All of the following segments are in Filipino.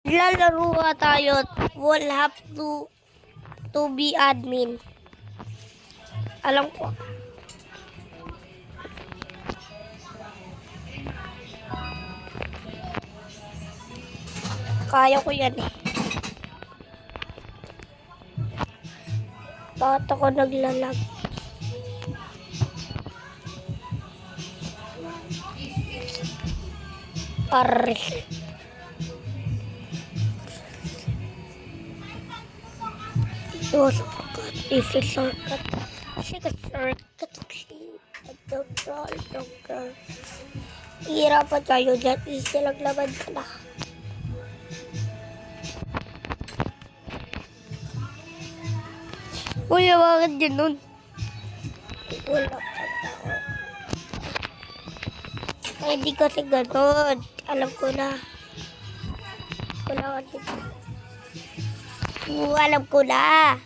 Lalaro nga tayo. We'll have to be admin. Alam ko. Kaya ko yan eh. Bakit ako naglalag? Paris. This is shortcut. Hirapan tayo dyan. Easy lang naman pala. Uy, bakit dyan nun? Wala pa tao. Ay, hindi kasi ganun. Alam ko na. Wala ka dito. Alam ko na.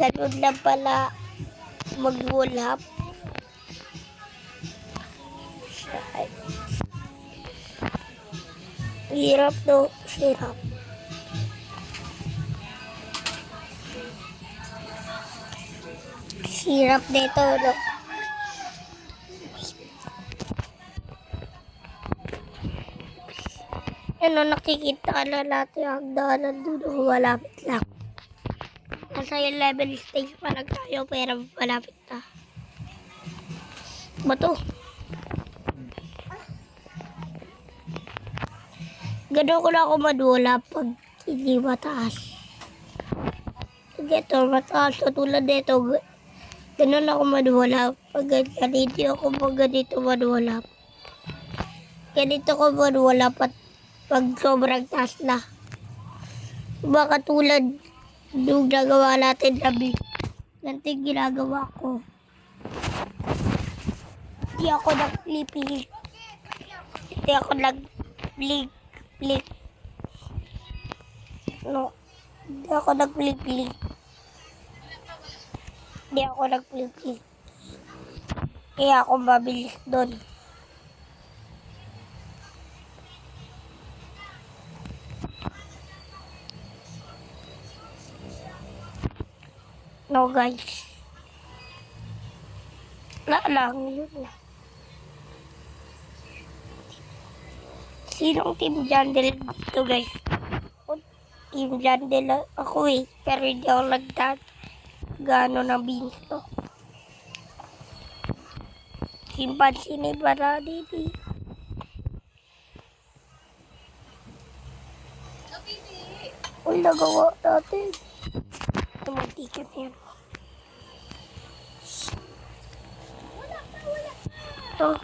Ganun lang pala mag-wall up. Hirap no. Hirap. Hirap dito no. Ano, nakikita na natin ang hagdanan doon. Malapit lang. Nasa 11 stage pa lang tayo pero malapit na. Bato. Gano'n ko na ako madula pag hindi mataas. Ito, mataas. Tulad dito, gano'n ako madula. Pag ganito ako ganito madula. Ganito ko madula pag sobrang taas na. Baka tulad nung nagawa natin sabi. Ganito yung ginagawa ko. Hindi ako nag-flip-flip. Hindi ako nag-flip. No. Hindi ako nag-flip-flip. Hindi ako nag-flip-flip. Kaya ako mabilis doon. No guys. Wala lang yun. Sinong team Jandel dito guys? Team Jandel ako eh. Pero hindi ako gano na binso. Simpan-sinay para dito. Kung nagawa natin. Mag-ticket yan. Ito.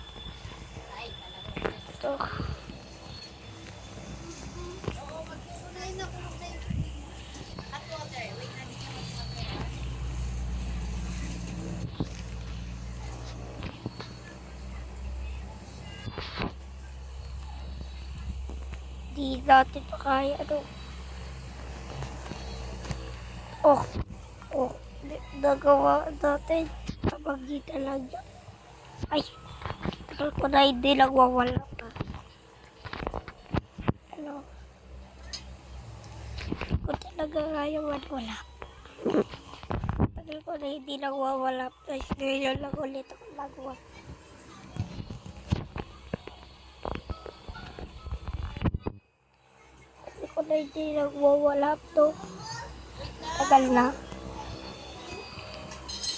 Ito. Di natin pa kaya ano. Oh, nagawa natin. Pamagitan lang dyan. Ay, tagal ko na hindi nagwawala pa. Ano? Hindi ko talaga kaya wala. Tagal ko na hindi nagwawala. Tapos ngayon lang ulit ako nagawa. Tagal ko na hindi nagwawala to. Tagal na.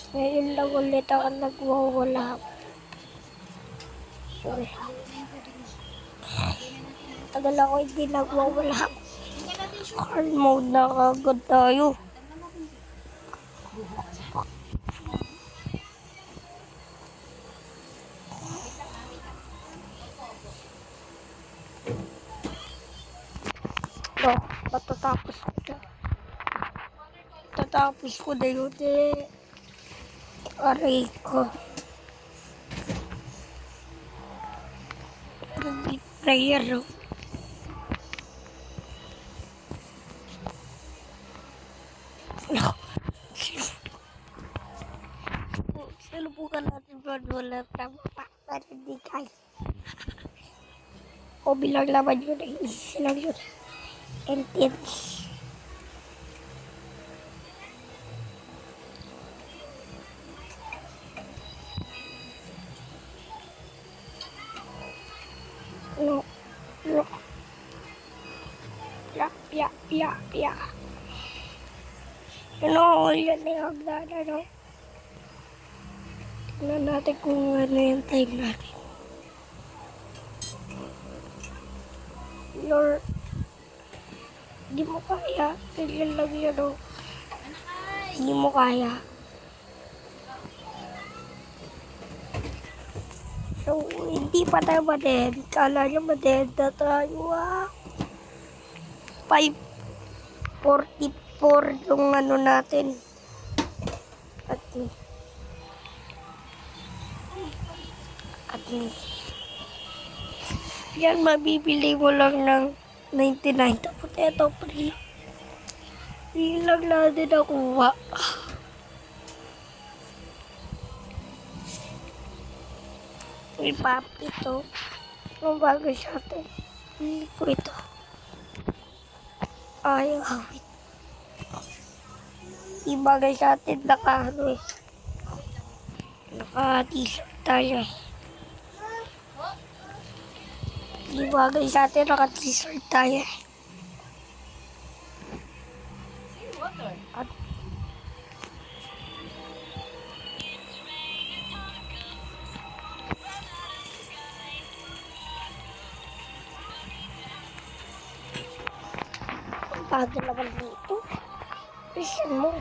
Ngayon lang ulit ako nagwawala. Sorry. Tagal ako hindi nagwawala. Hard mode na kagad tayo. Ito, matatapos ko na. Tatapos ko na yun eh. Aray ko. Nag-beat prayer no. Sinubukan natin wala tama pa. Pero hindi kaya. O bilang laman yun ay easy lang yun. intense. No, no. Ya. Ano, yan na yung hagdan, ano. Tignan natin kung ano yung time natin. Hindi mo kaya. Tignan lang yan, oh. Hindi mo kaya. So, hindi pa tayo ma-dead. Kala nyo ma-dead na tayo, ah. 5:44 yung ano natin. At yan, mabibili mo lang ng 99. Tapos eto, free lang natin nakuha. May pop ito. Ang bagay sa atin. Hindi ko ito. Ay, hawit. Ibagay sa atin naka t-shirt tayo. Ibagay sa atin naka t-shirt tayo. At bago naman dito. Listen mo.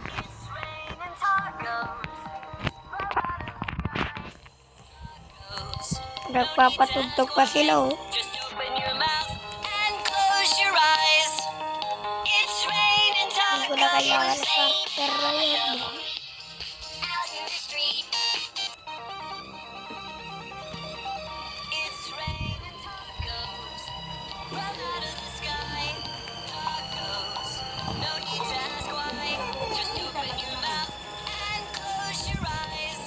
Nagpapatugtog pa sila, oh. Just open your mouth and close your eyes. It's raining Hindi ko na kailangan tacos. sa starter na yan. Out in the street. It's raining tacos. From out of the sky. Tacos. No need to ask why. Just open your mouth and close your eyes.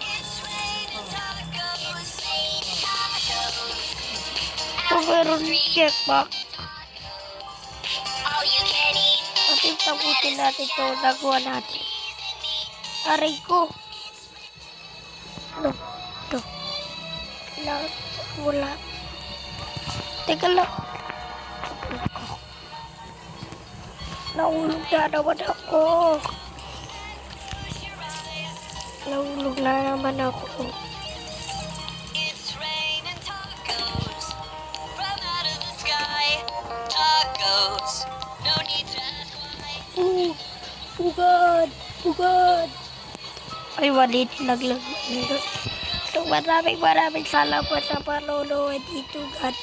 It's raining tacos. Raining tacos. So, meron checkback. All you can eat. Ating taputin natin ito. Nagawa natin. Aray ko. No. Kailangan wala. Teka lang. Nahulog na naman ako. Nahulog na naman ako. It's raining tacos from out of the sky. Tacos, no need to ask why. Pugad. Ay, walit. Naglag. So, maraming salamat sa panonood. Ito, God.